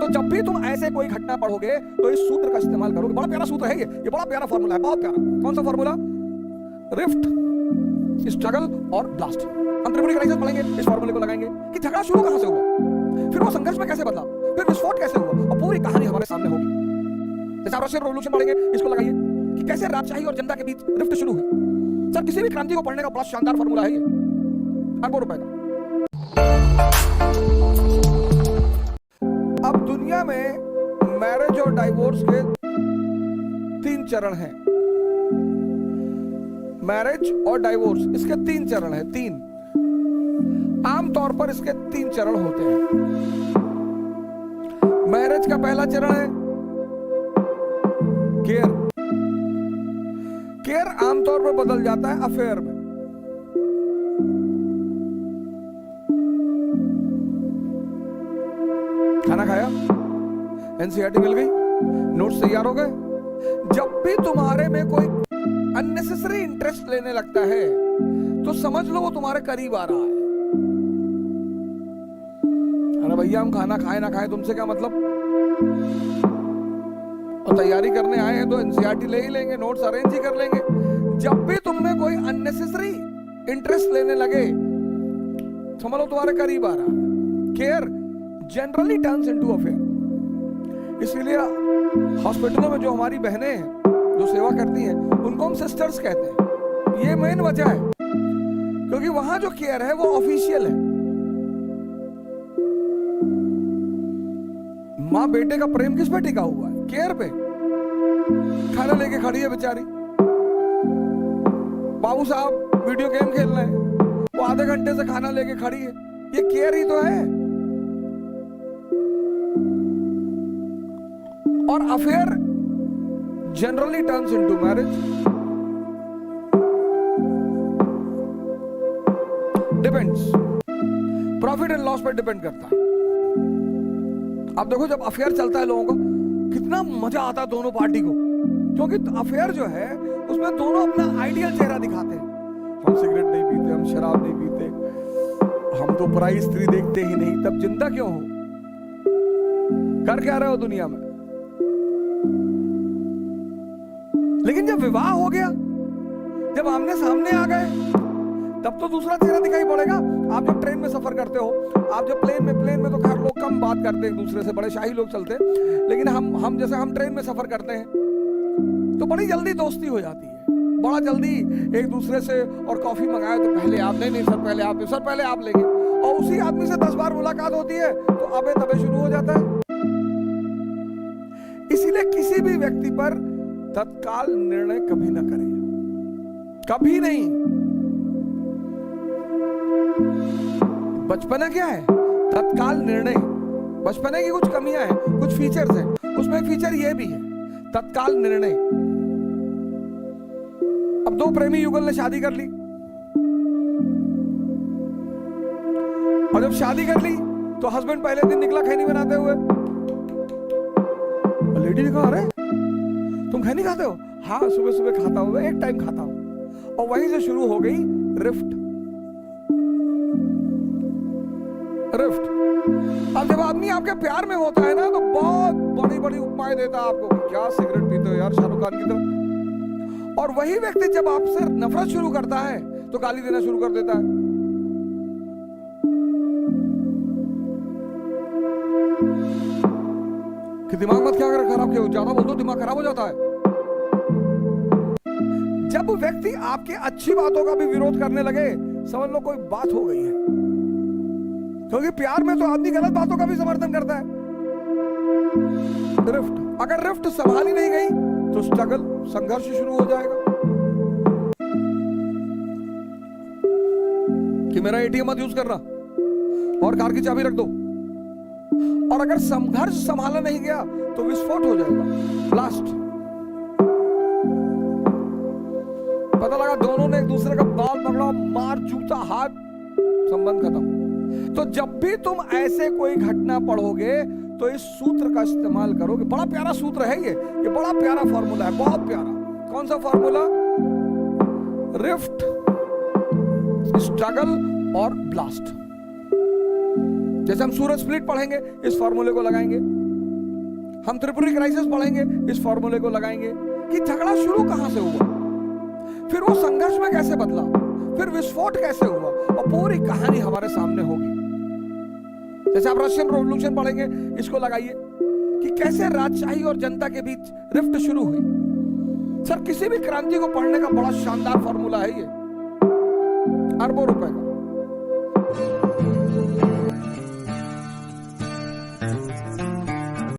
तो जब भी तुम ऐसे कोई घटना पढ़ोगे तो इस सूत्र का इस्तेमाल करोगे। बड़ा प्यारा सूत्र है ये बड़ा प्यारा फॉर्मूला है, बहुत प्यारा। कौन सा फॉर्मूला? रिफ्ट, स्ट्रगल और ब्लास्ट। हम त्रिपुटी क्राइसिस पढ़ेंगे, इस फॉर्मूले को लगाएंगे कि झगड़ा शुरू कहां से हुआ, फिर वो संघर्ष में कैसे बदला, फिर विस्फोट कैसे हुआ, और पूरी कहानी हमारे सामने होगी। जैसे आप रशियन रेवोल्यूशन पढ़ेंगे, इसको लगाइए कि कैसे राजशाही और जनता के बीच रिफ्ट शुरू हुई। सर किसी भी क्रांति को पढ़ने का बड़ा शानदार फॉर्मूला है ये, अरबों रुपए का। अब दुनिया में मैरिज और डाइवोर्स के 3 चरण हैं। मैरिज और डाइवोर्स, इसके 3 चरण हैं। 3 आमतौर पर इसके 3 चरण होते हैं। मैरिज का पहला चरण है केयर। केयर आमतौर पर बदल जाता है अफेयर में। खाना खाया, एनसीईआरटी मिल गई, नोट्स तैयार हो गए। जब भी तुम्हारे में कोई अननेसेसरी इंटरेस्ट लेने लगता है तो समझ लो वो तुम्हारे करीब आ रहा है। अरे भैया हम खाना खाए ना खाए तुमसे क्या मतलब, और तैयारी करने आए हैं तो एनसीईआरटी ले ही लेंगे, नोट्स अरेंज ही कर लेंगे। जब भी तुम में कोई अननेसेसरी इंटरेस्ट लेने लगे समझ लो तुम्हारे करीब आ रहा है। Care generally turns into affair. इसीलिए हॉस्पिटलों में जो हमारी बहनें हैं जो सेवा करती हैं उनको हम सिस्टर्स कहते हैं। ये मेन वजह है क्योंकि वहां जो केयर है वो ऑफिशियल है। मां बेटे का प्रेम किस पे टिका हुआ है? केयर पे। खाना लेके खड़ी है बेचारी, बाबू साहब वीडियो गेम खेल रहे हैं, वो आधे घंटे से खाना लेके खड़ी है। ये केयर ही तो है। और affair generally turns into marriage. Depends, profit and loss पर डिपेंड करता है। अब देखो जब अफेयर चलता है लोगों को कितना मजा आता है दोनों पार्टी को, क्योंकि अफेयर जो है उसमें दोनों अपना आइडियल चेहरा दिखाते हैं। हम सिगरेट नहीं पीते, हम शराब नहीं पीते, हम तो पराई स्त्री देखते ही नहीं। तब जिंदा क्यों हो? कर क्या रहे हो दुनिया में? लेकिन जब विवाह हो गया, जब आमने सामने आ गए, तब तो दूसरा चेहरा दिखाई पड़ेगा। आप जब ट्रेन में सफर करते हो, आप जब प्लेन में तो खैर लोग कम बात करते हैं एक दूसरे से, बड़े शाही लोग चलते हैं। लेकिन हम जैसे हम ट्रेन में सफर करते हैं तो बड़ी जल्दी दोस्ती हो जाती है, बड़ा जल्दी एक दूसरे से। और कॉफी मंगाए तो पहले आप, नहीं सर पहले आप, सर पहले आप लेंगे। और उसी आदमी से 10 बार मुलाकात होती है तो अबे तबे शुरू हो जाता है। इसीलिए किसी भी व्यक्ति पर तत्काल निर्णय कभी ना करें, कभी नहीं। बचपना क्या है? तत्काल निर्णय। बचपने की कुछ कमियां हैं, कुछ फीचर्स हैं, उसमें एक फीचर ये भी है तत्काल निर्णय। अब 2 प्रेमी युगल ने शादी कर ली, और जब शादी कर ली तो हस्बैंड पहले दिन निकला खैनी बनाते हुए। लेडी ने कहा अरे तुम खैनी खाते हो? हाँ सुबह सुबह खाता हूं, एक टाइम खाता हूं। और वहीं से शुरू हो गई रिफ्ट। अब जब आदमी आपके प्यार में होता है ना तो बहुत बड़ी बड़ी उपमाएं देता है आपको, क्या सिगरेट पीते हो यार शाहरुख खान की तरह। और वही व्यक्ति जब आपसे नफरत शुरू करता है तो गाली देना शुरू कर देता है। कि दिमाग मत क्या कर खराब किया, ज्यादा बोल दो दिमाग खराब हो जाता है। जब व्यक्ति आपकी अच्छी बातों का भी विरोध करने लगे समझ लो कोई बात हो गई है, क्योंकि प्यार में तो आदमी गलत बातों का भी समर्थन करता है। रिफ्ट, अगर रिफ्ट संभाली नहीं गई तो स्ट्रगल, संघर्ष शुरू हो जाएगा कि मेरा एटीएम मत यूज करना और कार की चाबी रख दो। और अगर संघर्ष संभाला नहीं गया तो विस्फोट हो जाएगा, ब्लास्ट। पता लगा दोनों ने एक दूसरे का बाल पकड़ा, मार, जूता, हाथ, संबंध खत्म। तो जब भी तुम ऐसे कोई घटना पढ़ोगे तो इस सूत्र का इस्तेमाल करोगे। बड़ा प्यारा सूत्र है ये बड़ा प्यारा फॉर्मूला है, बहुत प्यारा। कौन सा फॉर्मूला? रिफ्ट, स्ट्रगल और ब्लास्ट। जैसे हम सूरज स्प्लिट पढ़ेंगे इस फॉर्मूले को लगाएंगे। हम त्रिपुरी क्राइसिस पढ़ेंगे, इस फॉर्मूले को लगाएंगे कि झगड़ा शुरू कहां से हुआ, फिर वो संघर्ष में कैसे बदला, फिर विस्फोट कैसे हुआ, और पूरी कहानी हमारे सामने होगी। जैसे आप रशियन रेवोल्यूशन पढ़ेंगे, इसको लगाइए कि कैसे राजशाही और जनता के बीच रिफ्ट शुरू हुई। सर किसी भी क्रांति को पढ़ने का बड़ा शानदार फॉर्मूला है ये, अरबों रुपए का।